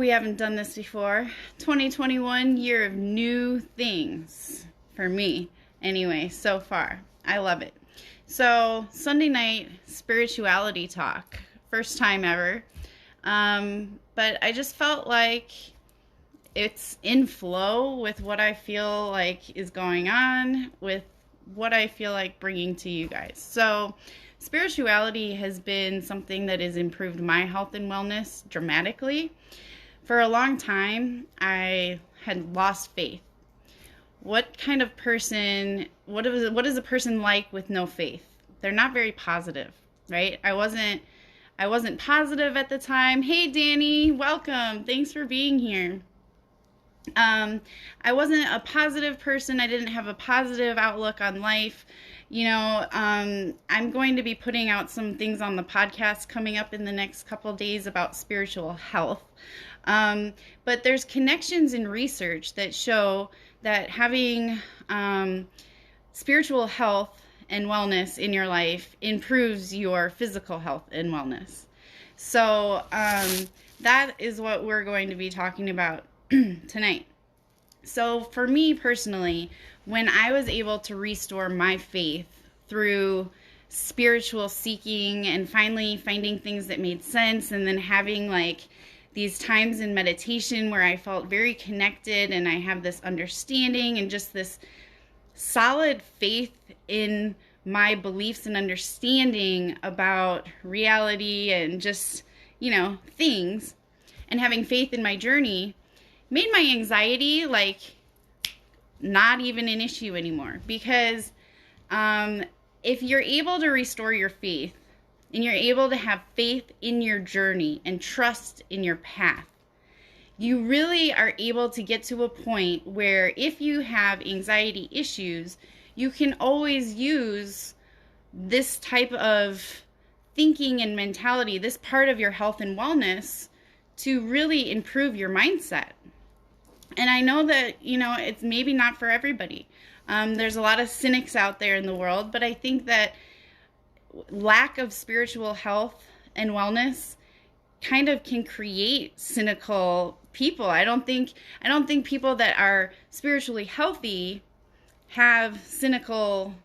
we haven't done this before. 2021, year of new things for me. Anyway, so far. I love it. So, Sunday night spirituality talk. First time ever. But I just felt like it's in flow with what I feel like is going on, with what I feel like bringing to you guys. So, spirituality has been something that has improved my health and wellness dramatically. For a long time, I had lost faith. What kind of person, what is a person like with no faith? They're not very positive, right? I wasn't positive at the time. Hey, Danny, welcome. Thanks for being here. I wasn't a positive person. I didn't have a positive outlook on life. I'm going to be putting out some things on the podcast coming up in the next couple of days about spiritual health. But there's connections in research that show that having spiritual health and wellness in your life improves your physical health and wellness. So that is what we're going to be talking about tonight. So for me personally, when I was able to restore my faith through spiritual seeking and finally finding things that made sense, and then having like these times in meditation where I felt very connected and I have this understanding and just this solid faith in my beliefs and understanding about reality and just, things, and having faith in my journey made my anxiety like not even an issue anymore. Because if you're able to restore your faith and you're able to have faith in your journey and trust in your path, you really are able to get to a point where if you have anxiety issues, you can always use this type of thinking and mentality, this part of your health and wellness, to really improve your mindset. And I know that, it's maybe not for everybody. There's a lot of cynics out there in the world, but I think that lack of spiritual health and wellness kind of can create cynical people. I don't think people that are spiritually healthy have cynical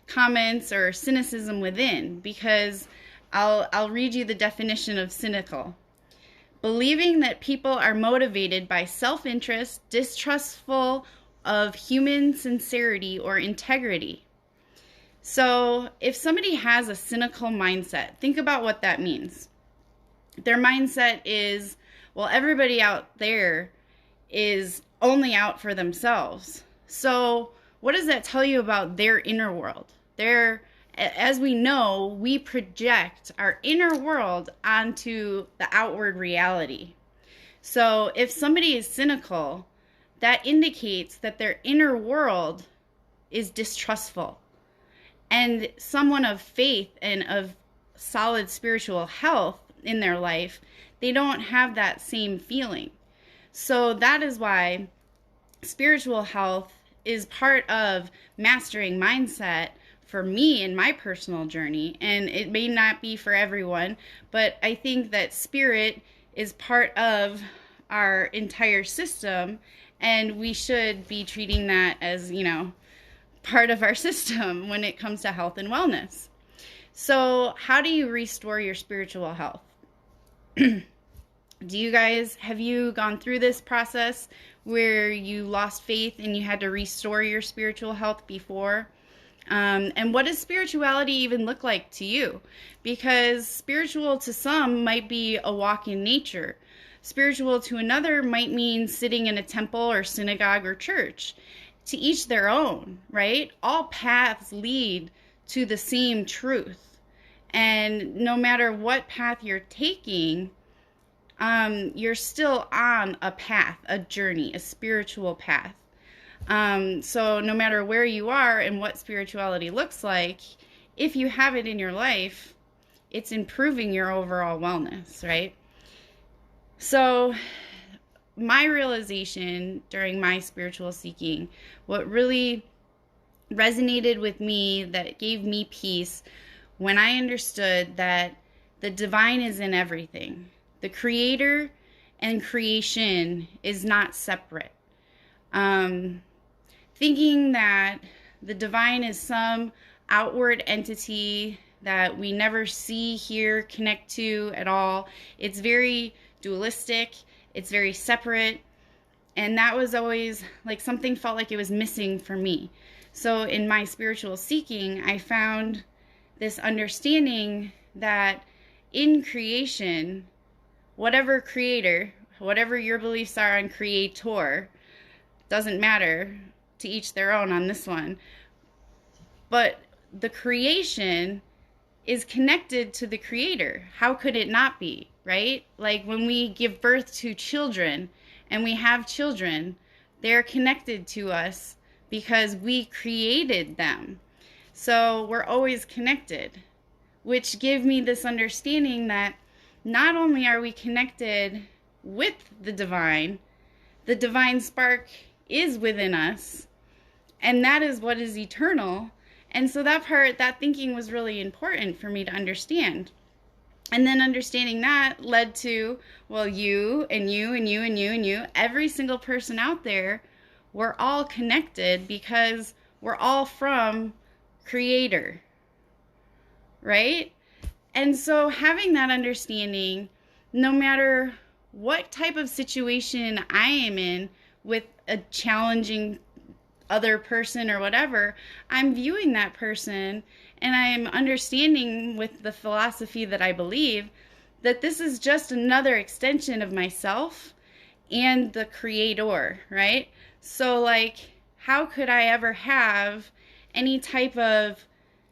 comments or cynicism within, because I'll read you the definition of cynical. Believing that people are motivated by self-interest, distrustful of human sincerity or integrity. So if somebody has a cynical mindset, think about what that means. Their mindset is, well, everybody out there is only out for themselves. So what does that tell you about their inner world? As we know, we project our inner world onto the outward reality. So if somebody is cynical, that indicates that their inner world is distrustful. And someone of faith and of solid spiritual health in their life, they don't have that same feeling. So that is why spiritual health is part of mastering mindset for me in my personal journey. And it may not be for everyone, but I think that spirit is part of our entire system, and we should be treating that as, part of our system when it comes to health and wellness. So how do you restore your spiritual health? Have you gone through this process where you lost faith and you had to restore your spiritual health before? And what does spirituality even look like to you? Because spiritual to some might be a walk in nature. Spiritual to another might mean sitting in a temple or synagogue or church. To each their own, right? All paths lead to the same truth. And no matter what path you're taking, you're still on a path, a journey, a spiritual path. So no matter where you are and what spirituality looks like, if you have it in your life, it's improving your overall wellness, right? So my realization during my spiritual seeking, what really resonated with me, that gave me peace, when I understood that the divine is in everything. The creator and creation is not separate. Thinking that the divine is some outward entity that we never see, hear, connect to at all. It's very dualistic. It's very separate. And that was always like something felt like it was missing for me. So in my spiritual seeking, I found this understanding that in creation, whatever creator, whatever your beliefs are on creator, doesn't matter, to each their own on this one. But the creation is connected to the creator. How could it not be, right? Like when we give birth to children and we have children, they're connected to us because we created them. So we're always connected, which gave me this understanding that not only are we connected with the divine spark is within us, and that is what is eternal. And so that thinking was really important for me to understand. And then understanding that led to, well, you and you and you and you and you, every single person out there, we're all connected because we're all from Creator, right? And so having that understanding, no matter what type of situation I am in with a challenging other person or whatever, I'm viewing that person and I'm understanding with the philosophy that I believe that this is just another extension of myself and the creator, right? So like, how could I ever have any type of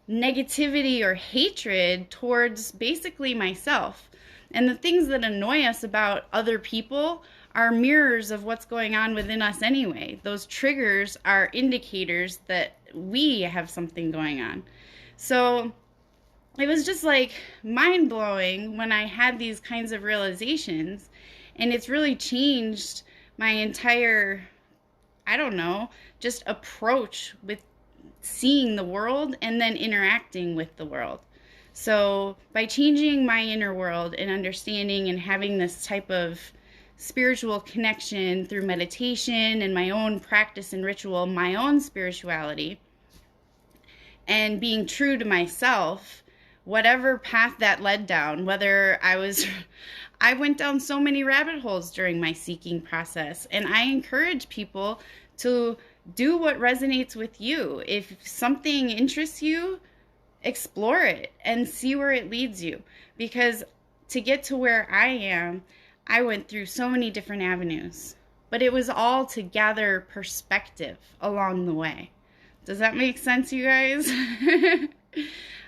negativity or hatred towards basically myself? And the things that annoy us about other people are mirrors of what's going on within us anyway. Those triggers are indicators that we have something going on. So it was just like mind-blowing when I had these kinds of realizations, and it's really changed my entire, I don't know, just approach with seeing the world and then interacting with the world. So by changing my inner world and understanding and having this type of spiritual connection through meditation and my own practice and ritual, my own spirituality, and being true to myself, whatever path that led down, whether I went down so many rabbit holes during my seeking process, and I encourage people to do what resonates with you. If something interests you, explore it and see where it leads you, because to get to where I am, I went through so many different avenues, but it was all to gather perspective along the way. Does that make sense, you guys?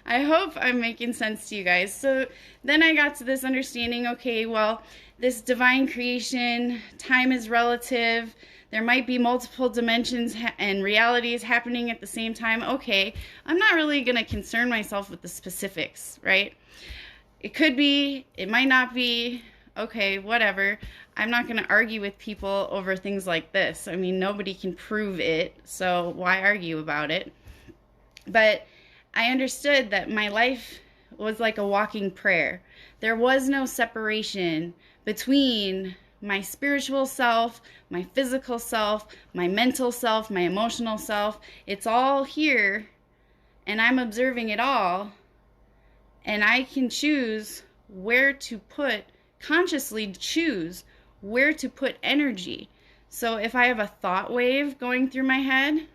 I hope I'm making sense to you guys. So then I got to this understanding, okay, well, this divine creation, time is relative. There might be multiple dimensions and realities happening at the same time. Okay, I'm not really going to concern myself with the specifics, right? It could be, it might not be. Okay, whatever. I'm not going to argue with people over things like this. I mean, nobody can prove it, so why argue about it? But I understood that my life was like a walking prayer. There was no separation between my spiritual self, my physical self, my mental self, my emotional self. It's all here, and I'm observing it all, and I can choose where to consciously choose where to put energy. So if I have a thought wave going through my head,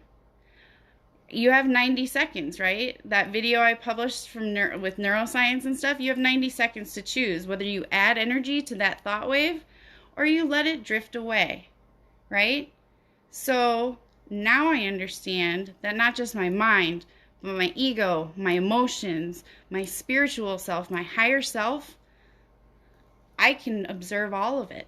you have 90 seconds, right? That video I published with neuroscience and stuff, you have 90 seconds to choose whether you add energy to that thought wave or you let it drift away, right? So now I understand that not just my mind, but my ego, my emotions, my spiritual self, my higher self, I can observe all of it.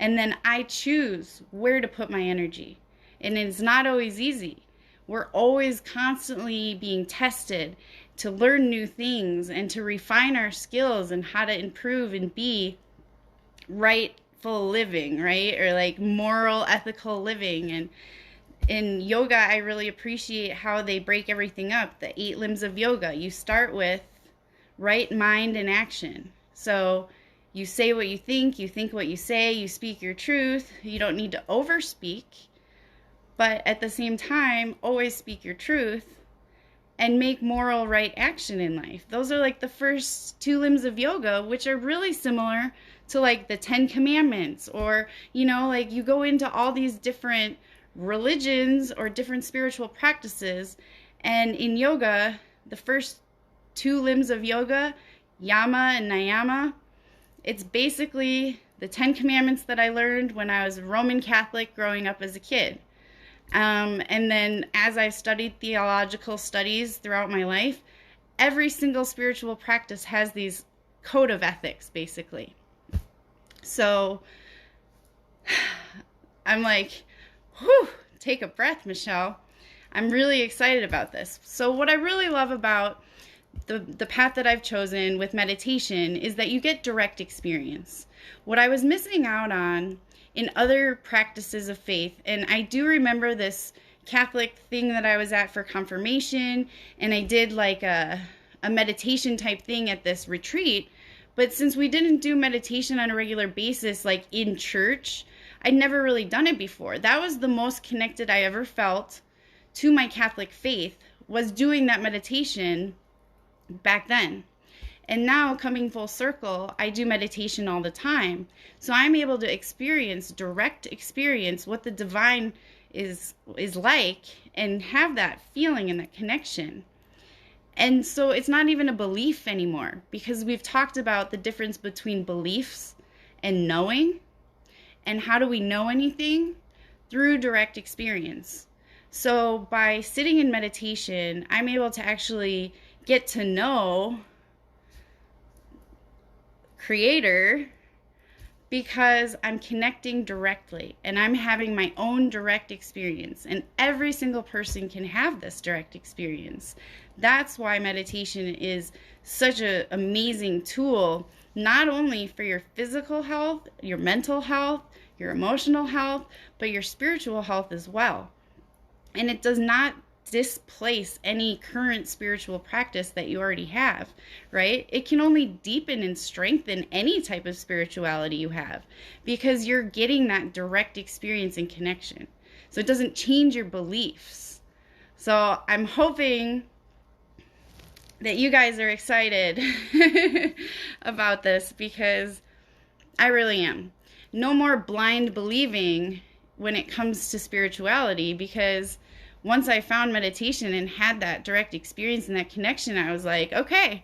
And then I choose where to put my energy. And it's not always easy. We're always constantly being tested to learn new things and to refine our skills and how to improve and be rightful living, right? Or like moral, ethical living. And in yoga, I really appreciate how they break everything up. The 8 limbs of yoga. You start with right mind and action. So You say what you think what you say, you speak your truth. You don't need to overspeak, but at the same time, always speak your truth and make moral right action in life. Those are like the first two limbs of yoga, which are really similar to like the 10 Commandments, or, you know, like you go into all these different religions or different spiritual practices. And in yoga, the first two limbs of yoga, yama and niyama, it's basically the 10 Commandments that I learned when I was Roman Catholic growing up as a kid. And then as I studied theological studies throughout my life, every single spiritual practice has these code of ethics, basically. So I'm like, whew, take a breath, Michelle. I'm really excited about this. So what I really love about the path that I've chosen with meditation is that you get direct experience. What I was missing out on in other practices of faith, and I do remember this Catholic thing that I was at for confirmation, and I did like a meditation type thing at this retreat, but since we didn't do meditation on a regular basis like in church, I'd never really done it before. That was the most connected I ever felt to my Catholic faith, was doing that meditation back then. And now, coming full circle, I do meditation all the time. So I'm able to experience, direct experience, what the divine is like, and have that feeling and that connection. And so it's not even a belief anymore, because we've talked about the difference between beliefs and knowing. And how do we know anything? Through direct experience. So by sitting in meditation, I'm able to actually get to know Creator, because I'm connecting directly and I'm having my own direct experience, and every single person can have this direct experience. That's why meditation is such an amazing tool, not only for your physical health, your mental health, your emotional health, but your spiritual health as well. And it does not displace any current spiritual practice that you already have, right? It can only deepen and strengthen any type of spirituality you have, because you're getting that direct experience and connection. So it doesn't change your beliefs. So I'm hoping that you guys are excited about this, because I really am. No more blind believing when it comes to spirituality, because once I found meditation and had that direct experience and that connection, I was like, okay,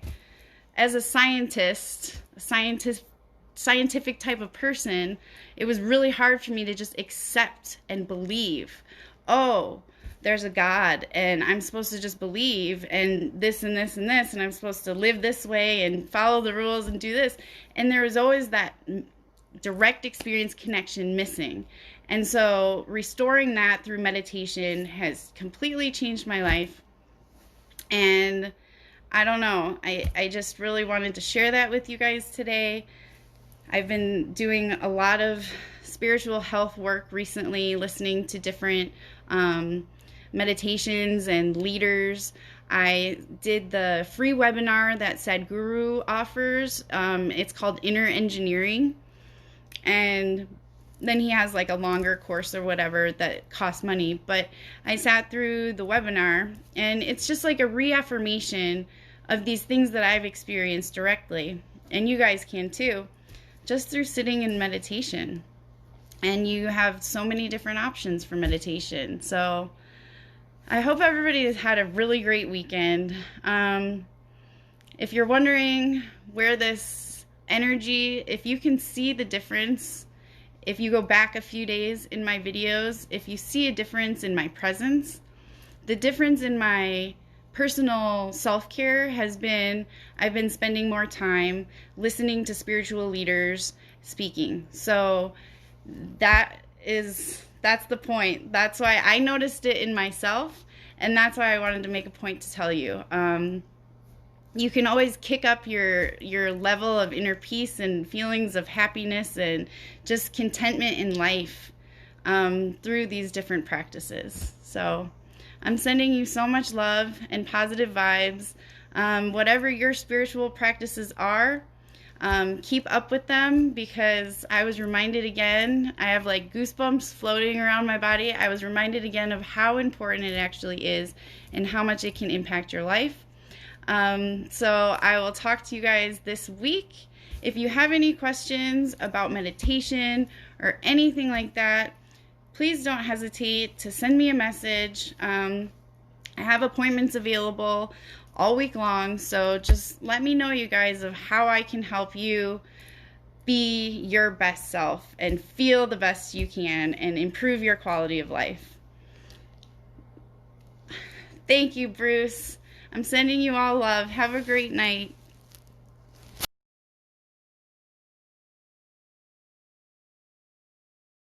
as a scientific type of person, it was really hard for me to just accept and believe, oh, there's a God, and I'm supposed to just believe, and this and this and this, and I'm supposed to live this way and follow the rules and do this. And there was always that direct experience connection missing. And so restoring that through meditation has completely changed my life. And I don't know, I just really wanted to share that with you guys today. I've been doing a lot of spiritual health work recently, listening to different meditations and leaders. I did the free webinar that Sadhguru offers. It's called Inner Engineering. And then he has like a longer course or whatever that costs money. But I sat through the webinar, and it's just like a reaffirmation of these things that I've experienced directly. And you guys can too, just through sitting in meditation. And you have so many different options for meditation. So I hope everybody has had a really great weekend. If you're wondering where this energy, if you can see the difference, if you go back a few days in my videos, if you see a difference in my presence, the difference in my personal self-care has been, I've been spending more time listening to spiritual leaders speaking. So that's the point. That's why I noticed it in myself, and that's why I wanted to make a point to tell you. You can always kick up your level of inner peace and feelings of happiness and just contentment in life through these different practices. So I'm sending you so much love and positive vibes. Whatever your spiritual practices are, Keep up with them, because I was reminded again, I have like goosebumps floating around my body. I was reminded again of how important it actually is and how much it can impact your life. So I will talk to you guys this week. If you have any questions about meditation or anything like that, please don't hesitate to send me a message. I have appointments available all week long, so just let me know, you guys, of how I can help you be your best self and feel the best you can and improve your quality of life. Thank you, Bruce. I'm sending you all love. Have a great night.